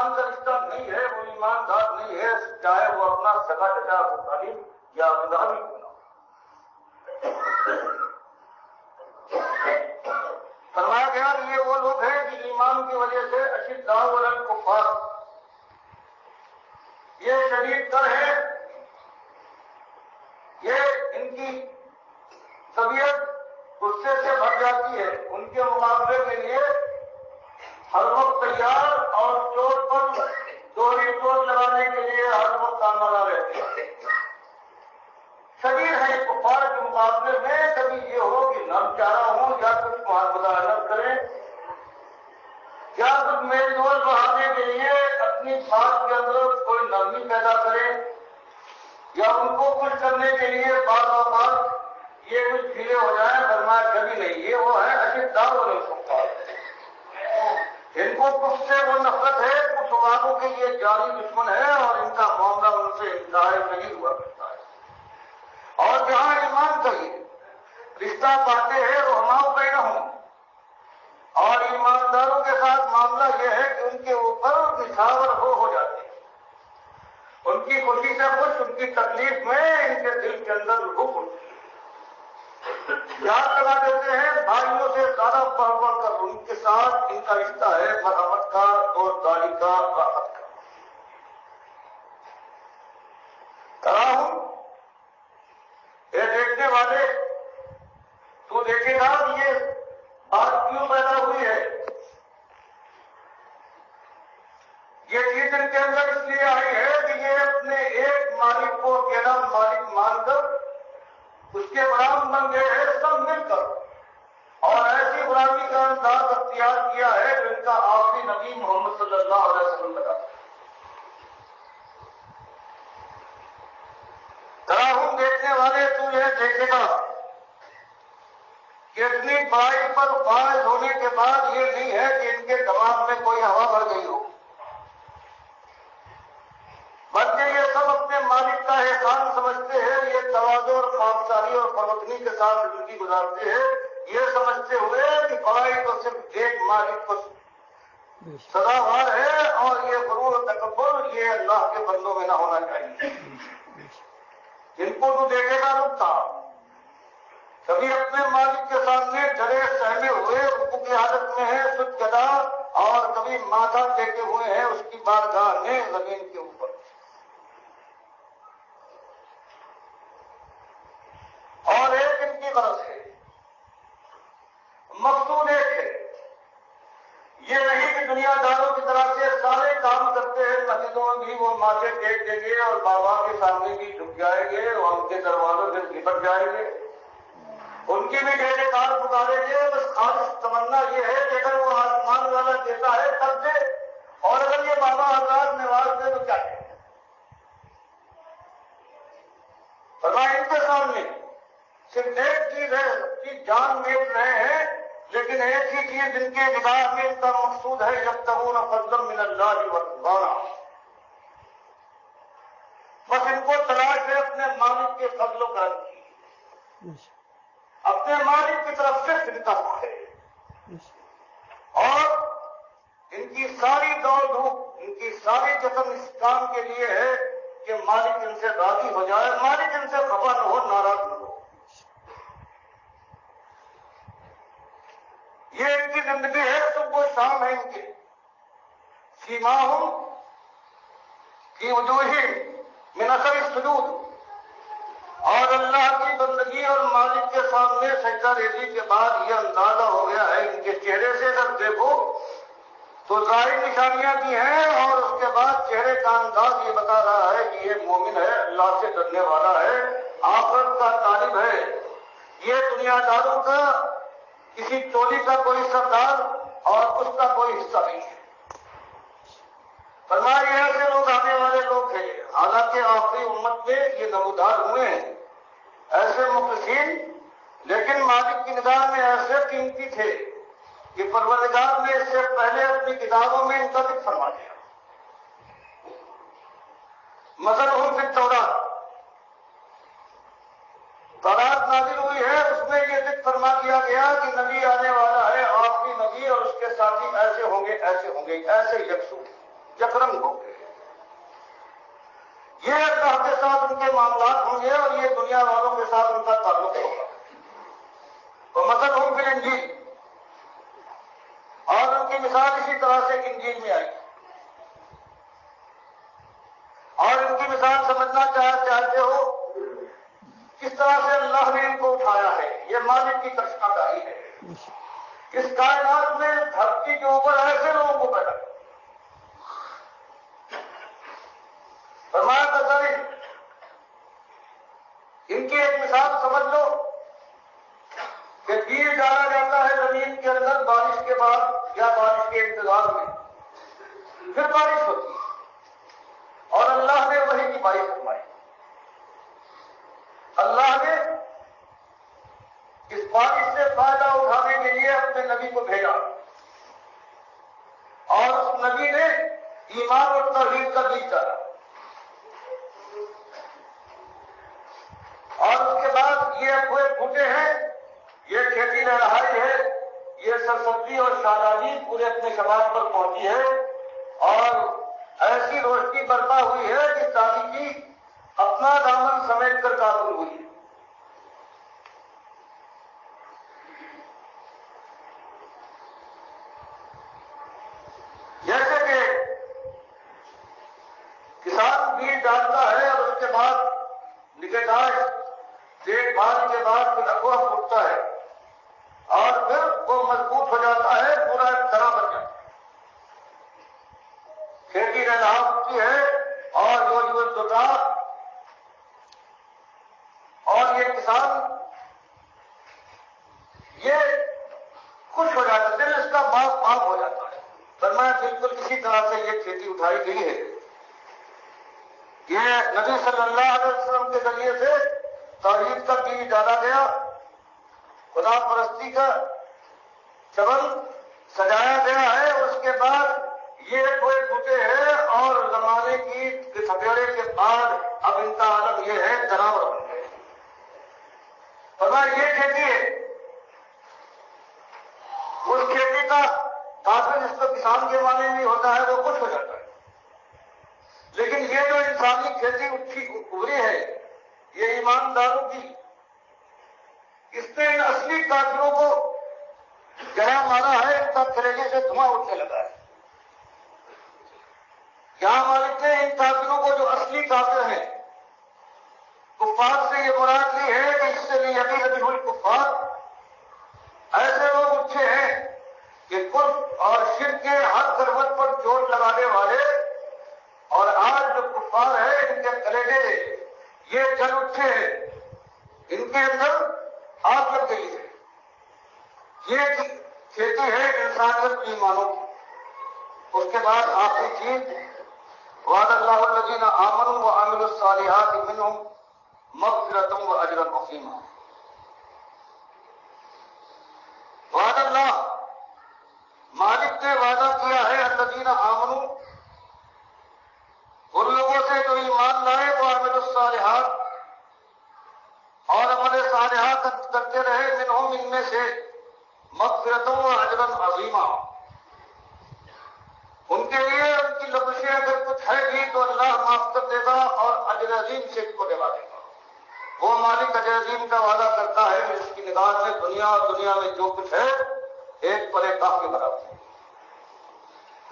ایمان کا رشتہ نہیں ہے، وہ ایماندار نہیں ہے، چاہے وہ اپنا سگا چچا ابو طالب یا خدا بھی کیوں نہ ہو۔ فرمایا گیا کہ یہ وہ لوگ ہیں کہ ایمان کی وجہ سے اشداء علی الکفار، یہ شدید تر ہے، یہ ان کی طبیعت غصے سے بھر جاتی ہے، ان کے مقابلے کے لیے ہر وقت تیار اور چوٹ پر دوہری چوٹ لگانے کے لیے ہر وقت آمادہ رہتے ہیں۔ شدید ہے کفار کے مقابلے میں، کبھی یہ ہو کہ نرم چارہ ہوں یا کچھ مداحنت کریں یا کچھ میل جول بڑھانے کے لیے اپنی بات کے اندر کوئی نرمی پیدا کریں یا ان کو کچھ کرنے کے لیے بعض اوقات یہ کچھ ڈھیلے ہو جائیں، فرمایا کبھی نہیں، یہ وہ ہے اشداء علی الکفار، ان کو کچھ سے وہ نفرت ہے، کچھ والوں کے یہ جاری دشمن ہے اور ان کا معاملہ ان سے انتہائی نہیں ہوا کرتا ہے۔ اور جہاں ایمان کا یہ رشتہ پاتے ہیں رحماء بینہم، اور ایمانداروں کے ساتھ معاملہ یہ ہے کہ ان کے اوپر نچھاور ہو جاتے ہیں، ان کی خوشی سے خوش، ان کی تکلیف میں ان کے دل کے اندر روح اٹھتی ہے، یاد لگا دیتے ہیں بھائیوں سے زیادہ بڑھ بڑھ کر ان کے ساتھ ان کا رشتہ ہے مرحمت کا اور داری کا، راحت کا۔ تراہم، یہ دیکھنے والے، تو دیکھے گا کہ یہ بات کیوں پیدا ہوئی ہے، یہ چیز ان کے اندر اس لیے آئی ہے کہ یہ اپنے ایک مالک کو اکیلا مالک مان کر اس کے غلام بن گئے ہیں سب مل کر، اور ایسی غلامی کا انداز اختیار کیا ہے جو ان کا آخری نبی محمد صلی اللہ علیہ وسلم لگا۔ تراہم دیکھنے والے تو یہ دیکھے گا کہ اتنی بڑائی پر فائز ہونے کے بعد یہ نہیں ہے کہ ان کے دماغ میں کوئی ہوا بڑھ گئی ہو، بلکہ یہ سب اپنے مالک کا احسان سمجھتے ہیں، یہ تواضع اور خاکساری اور پروتنی کے ساتھ زندگی گزارتے ہیں، یہ سمجھتے ہوئے کہ بڑائی تو صرف ایک مالک کو سزاوار ہے اور یہ غرور و تکبر یہ اللہ کے بندوں میں نہ ہونا چاہیے۔ ان کو تو دیکھے گا رکتا، کبھی اپنے مالک کے سامنے ڈرے سہمے ہوئے رکوع کی حالت میں ہے سجدہ، اور کبھی ماتھا ٹیکے ہوئے ہیں اس کی بارگاہ میں زمین کے اوپر۔ اور ایک ان کی غرض ہے، مقصود ایک ہے، یہ نہیں کہ دنیا داروں کی طرح سے سارے کام کرتے ہیں، مسجدوں میں بھی وہ ماتھے ٹیک دیں گے اور بابا کے سامنے بھی جھک جائیں گے اور ان کے دروازوں سے نپٹ جائیں گے، ان کی بھی جیسے کار پکاریں گے، بس خالص تمنا یہ ہے کہ اگر وہ آسمان والا دیتا ہے تب دے، اور اگر یہ بابا حضرات نواز دے تو کیا ہے۔ فرمایا ان کے سامنے صرف ایک چیز ہے، کہ جان میٹ رہے ہیں، لیکن ایک ہی چیز ان کے نگاہ میں ان کا مقصود ہے، یبتغون فضلا من اللہ ورضوانا، بس ان کو تلاش ہے اپنے مالک کے فضل و کرم کی، اپنے مالک کی طرف سے فطرت ہے، اور ان کی ساری دوڑ دھوپ، ان کی ساری جسم اس کام کے لیے ہے کہ مالک ان سے راضی ہو جائے، مالک ان سے خفا نہ ہو، ناراض نہ ہو۔ یہ ان کی زندگی ہے، صبح و شام ہے ان کی، سیماہم فی وجوہہم من اثر السجود، اور اللہ کی بندگی اور مالک کے سامنے سجدہ ریزی کے بعد یہ اندازہ ہو گیا ہے ان کے چہرے سے اگر دیکھو تو ظاہر نشانیاں بھی ہیں، اور اس کے بعد چہرے کا انداز یہ بتا رہا ہے کہ یہ مومن ہے، اللہ سے ڈرنے والا ہے، آخرت کا طالب ہے، یہ دنیا داروں کا کسی ٹولی کا کوئی سردار اور اس کا کوئی حصہ نہیں ہے۔ فرمایا یہ ایسے لوگ آنے والے لوگ ہیں، حالانکہ آخری امت میں یہ نمودار ہوئے ہیں ایسے مخلصین، لیکن مالک کی نگاہ میں ایسے قیمتی تھے کہ پروردگار نے اس سے پہلے اپنی کتابوں میں ان کا ذکر فرما دیا۔ مثلہم فی التوراۃ، تورات نازل ہوئی ہے، اس میں یہ ذکر فرما دیا گیا کہ نبی آنے والا ہے، آخری نبی، اور اس کے ساتھی ایسے ہوں گے ایسے ہوں گے، ایسے یکسو، یکرنگ ہوں گے. یہ اللہ کے ساتھ ان کے معاملات ہوں گے اور یہ دنیا والوں کے ساتھ ان کا تعلق ہوگا. تو مثل ہوں پھر انجیل، اور ان کی مثال اسی طرح سے انجیل میں آئی. اور ان کی مثال سمجھنا چاہتے ہو کس طرح سے اللہ نے ان کو اٹھایا ہے. یہ مالک کی کرشمہ کاری ہے. اس کائنات میں دھرتی کے اوپر ایسے لوگوں کو پیدا کیا. فرمایا تصویر ان کی ایک مثال سمجھ لو کہ بیج ڈالا جاتا ہے زمین کے اندر بارش کے بعد یا بارش کے انتظار میں، پھر بارش ہوتی ہے اور اللہ نے وہی کی بارش فرمائی. اللہ نے اس بارش سے فائدہ اٹھانے کے لیے اپنے نبی کو بھیجا اور اس نبی نے ایمان اور توحید کا بیج ڈالا. اور اس کے بعد یہ پورے بوٹے ہیں، یہ کھیتی لہرائی ہے، یہ سرسبزی اور شادابی پورے اپنے شباب پر پہنچی ہے اور ایسی روشنی برپا ہوئی ہے کہ تاریخی اپنا دامن سمیٹ کر قابل ہوئی ہے. جیسے کہ کسان بیج ڈالتا ہے اور اس کے بعد نگہداشت دیکھ بھال کے بعد پھر اغوا اٹھتا ہے اور پھر وہ مضبوط ہو جاتا ہے، پورا ایک طرح بن جاتا ہے. کھیتی رہا ہوتی ہے اور جو دتا اور یہ کسان یہ خوش ہو جاتا ہے، دل اس کا باغ ہو جاتا ہے. فرمایا بالکل اسی طرح سے یہ کھیتی اٹھائی گئی ہے. یہ نبی صلی اللہ علیہ وسلم کے ذریعے سے توحید کا بیج ڈالا گیا، خدا پرستی کا چمن سجایا گیا ہے. اس کے بعد یہ کوئی بوٹے ہیں اور زمانے کی تھپیڑے کے بعد اب ان کا عالم یہ ہے جانور بن گئے. فرمایا یہ کھیتی ہے. اس کھیتی کا کافی جس کو کسان کے معنی میں ہوتا ہے وہ خوش ہو جاتا ہے. لیکن یہ جو انسانی کھیتی ابھری ہے یہ ایمانداروں کی، اس نے ان اصلی کافروں کو گرا مارا ہے. ان کا کلیجے سے دھواں اٹھنے لگا ہے. یہاں مالک نے ان کافروں کو جو اصلی کافر ہیں کفار سے یہ مراد لی ہے کہ اس سے بھی ابھی ہوئی کفار ایسے لوگ اٹھے ہیں کہ کفر اور شرک کے ہر کروٹ پر چوٹ لگانے والے، اور آج جو کفار ہیں ان کے کلیجے یہ جل اٹھے ہیں، ان کے اندر آگ لگ گئی ہے. یہ کھیتی ہے انسانیت کی ایمانوں کی. اس کے بعد آخری چیز وعد اللہ الذین آمنوا وعملوا الصالحات منہم مغفرۃ واجر عظیما. وعد اللہ مالک نے وعدہ کیا ہے الذین آمنوا ان لوگوں سے جو ایمان لائے وہ عمل الصالحات اور عمل صالحات کرتے رہے، منہم ان میں سے مغفرۃ واجر عظیما. ان کے لیے ان کی لبشیں اگر کچھ ہے بھی تو اللہ معاف کر دے گا اور اجر عظیم سے ان کو دلا دے گا. وہ مالک اجر عظیم کا وعدہ کرتا ہے جس کی نگاہ میں دنیا اور دنیا میں جو کچھ ہے ایک پلے کاف کے برابر ہے.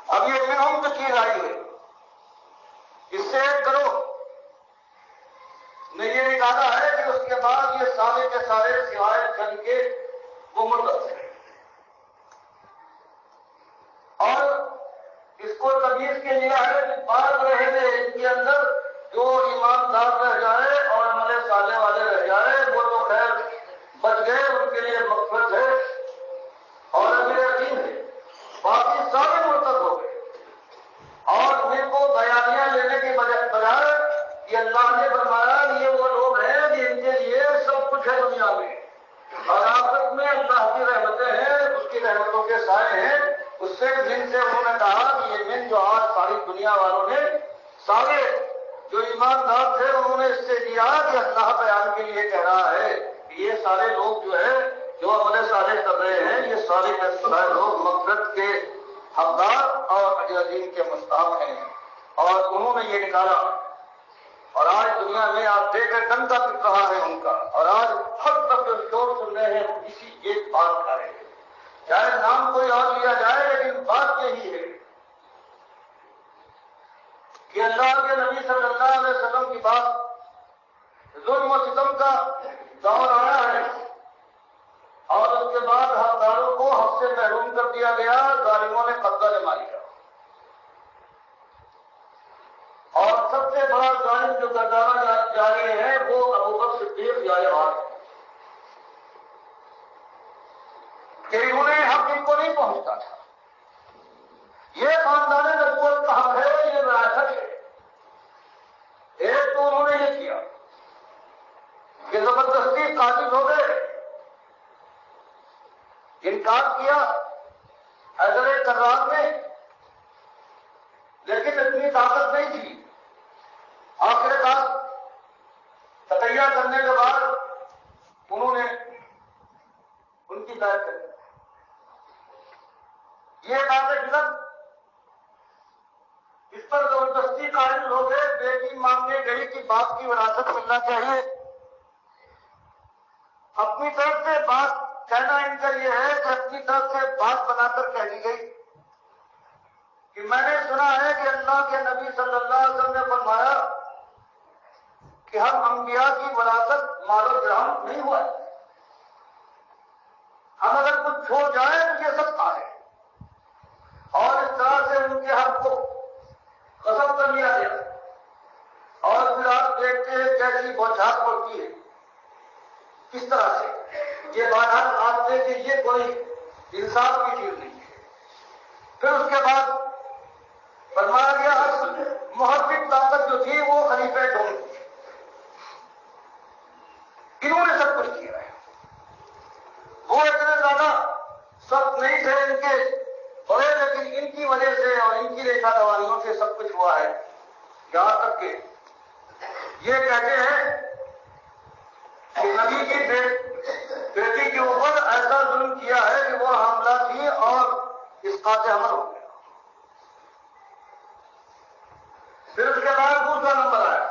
اب یہ منہم جو چیز آئی ہے اس سے ایک کرو نے یہ نکالا ہے کہ اس کے بعد یہ سارے کے سارے سوائے چل کے وہ مردہ ہیں. اور اس کو تمیز کے لیے ہے کہ بعض رہے تھے ان کے اندر جو ایماندار رہ جائے اور عمل صالح والے رہ جائے وہ تو خیر بچ گئے، ان کے لیے مغفرت ہے اور اجر عظیم ہے. باقی سارے مرتد ہو گئے اور ان کو بیانیاں لینے کے بجائے یہ اللہ نے فرمایا یہ وہ لوگ ہیں جن کے لیے سب کچھ ہے دنیا میں اور آخرت میں اللہ کی رحمتیں ہیں، اس کی رحمتوں کے سائے ہیں. اس سے جن سے انہوں نے کہا کہ یہ من جو آج ساری دنیا والوں نے سارے جو ایماندار تھے انہوں نے اس سے کیا کہ اللہ بیان کے لیے کہہ رہا ہے کہ یہ سارے لوگ جو ہے جو عمل صالح کر رہے ہیں یہ سارے لوگ مغفرت کے حقدار اور اجر عظیم کے مستحق ہیں اور انہوں نے یہ نکالا. اور آج دنیا میں آپ دیکھ کر ڈنکا پٹ رہا ہے ان کا. اور آج ہر طرف جو شور سن رہے ہیں وہ اسی ایک بات کا ہے. چاہے نام کوئی اور لیا جائے لیکن بات یہی ہے کہ اللہ کے نبی صلی اللہ علیہ وسلم کی بات ظلم و ستم کا دور آیا ہے اور اس کے بعد حقداروں کو حق سے محروم کر دیا گیا. ظالموں نے قبضہ جما لیا اور سب سے بڑا ظالم جو گردانہ جاری ہے وہ ابوبکر صدیق جائے کہ انہوں نے حق ان کو نہیں پہنچتا تھا. یہ خاندان نبوت کا حق ہے, یہ وراثت ہے. ایک تو انہوں نے یہ کیا کہ زبردستی قاضی ہو گئے, انکار کیا حیدر کرار میں, لیکن اتنی طاقت نہیں تھی. آخر کار تقیہ کرنے کے بعد انہوں نے ان کی بیعت کر دی. یہ بات غلط, اس پر زبردستی قائم ہو گئے. بیٹی مانگنے گئی کہ باپ کی وراثت ملنا چاہیے. اپنی طرف سے بات کہنا ان کا یہ ہے کہ اپنی طرف سے بات بنا کر کہہ دی گئی کہ میں نے سنا ہے کہ اللہ کے نبی صلی اللہ علیہ وسلم نے فرمایا کہ ہم انبیاء کی وراثت مال و درہم نہیں ہوا ہے, ہم اگر کچھ چھوڑ جائیں تو یہ سب ہے. اور اس طرح سے ان کے حق کو قسم کر لیا گیا. اور پھر آپ دیکھتے ہیں کیسی بوچھار پڑتی ہے کس طرح سے. یہ بات آپ سے کہ یہ کوئی انصاف کی چیز نہیں ہے. پھر اس کے بعد فرمایا گیا محرک طاقت جو تھی وہ خلیفہ ڈھونڈ تھی. انہوں نے سب کچھ کیا ہے. وہ اتنے زیادہ سخت نہیں تھے ان کے بڑے, لیکن ان کی وجہ سے اور ان کی ریشہ دواریوں سے سب کچھ ہوا ہے. یہاں تک کہ یہ کہتے ہیں کہ نبی کی بیٹی کے اوپر ایسا ظلم کیا ہے کہ وہ حاملہ تھی اور اس کا حمل ہو گیا. پھر اس کے بعد دوسرا نمبر آیا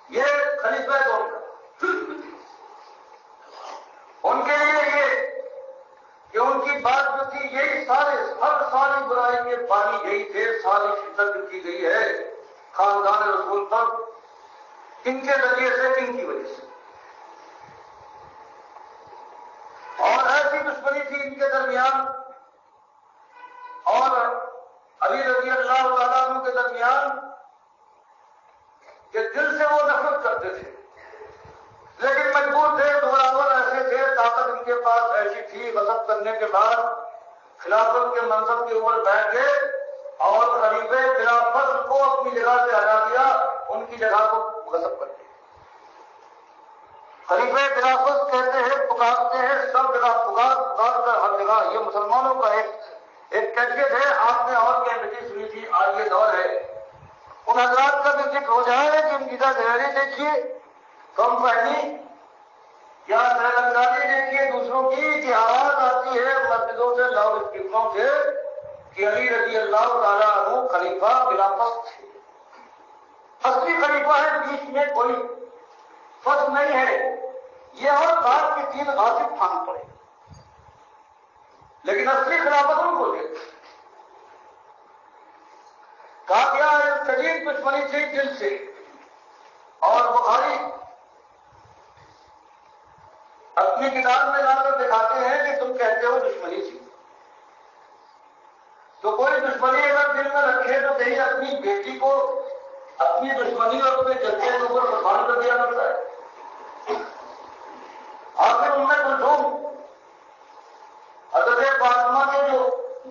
یہ خلیفہ دور کا. ان کے لیے یہ کہ ان کی بات جو تھی یہی ہر ساری برائی کے بانی یہی تھے. ساری شدت جو کی گئی ہے خاندان رسول پر کن کے ذریعے سے, کن کی وجہ سے. اور ایسی دشمنی تھی ان کے درمیان اور علی رضی اللہ تعالیٰ عنہ کے درمیان کہ دل سے وہ نفرت کرتے تھے لیکن مجبور تھے. برابر ایسے تھے, طاقت ان کے پاس ایسی تھی. غصب کرنے کے بعد خلافت کے منصب کے اوپر بیٹھ گئے اور خلیفہ خلافت کو اپنی جگہ سے ہٹا دیا, ان کی جگہ کو غصب کر دیا. خلیفہ خلافت کہتے ہیں, پکارتے ہیں, سب جگہ پکار کر ہر جگہ. یہ مسلمانوں کا ایک کیفیت ہے. آپ نے اور کیفیت سنی تھی, آج یہ دور ہے. ان حضرات کا بھی ذکر ہو جائے کہ ان کی دہری دیکھیے, کم فہمی یا سرگردانی دیکھیے دوسروں کی کہ آواز آتی ہے مسجدوں سے, لاؤڈ اسپیکروں سے کہ علی رضی اللہ تعالیٰ عنہ خلیفہ خلافت تھے. اصلی خلیفہ ہے, بیچ میں کوئی فرق نہیں ہے. یہ اور بات کے تین غاصب پھانک پڑے لیکن اصلی خلافت ان کو دے. کہا گیا شدید دشمنی تھی دل سے. اور بخاری اپنی کتاب میں لا کر دکھاتے ہیں کہ تم کہتے ہو دشمنی تھی, تو کوئی دشمنی اگر دل میں رکھے تو کہیں اپنی بیٹی کو اپنی دشمنی اور اپنے جذبے کے اوپر قربان کر دیا کرتا ہے. آخر ان میں کلثوم حضرت فاطمہ کے جو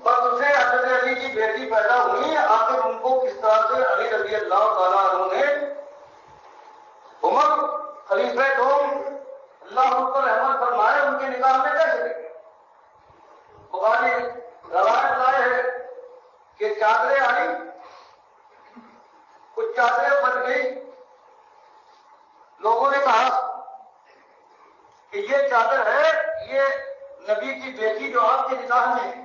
وقت سے حضرت علی کی بیٹی پیدا ہوئی, آخر ان کو کس طرح سے علی رضی اللہ تعالیٰ عنہ نے عمر خلیفہ دوم اللہ ان پر رحمت فرمائے ان کے نکاح میں کیسے لگے. بخاری روایت لائے ہے کہ چادریں آئی, کچھ چادریں بن گئی. لوگوں نے کہا کہ یہ چادر ہے, یہ نبی کی بیٹی جو آپ کے نکاح میں ہے,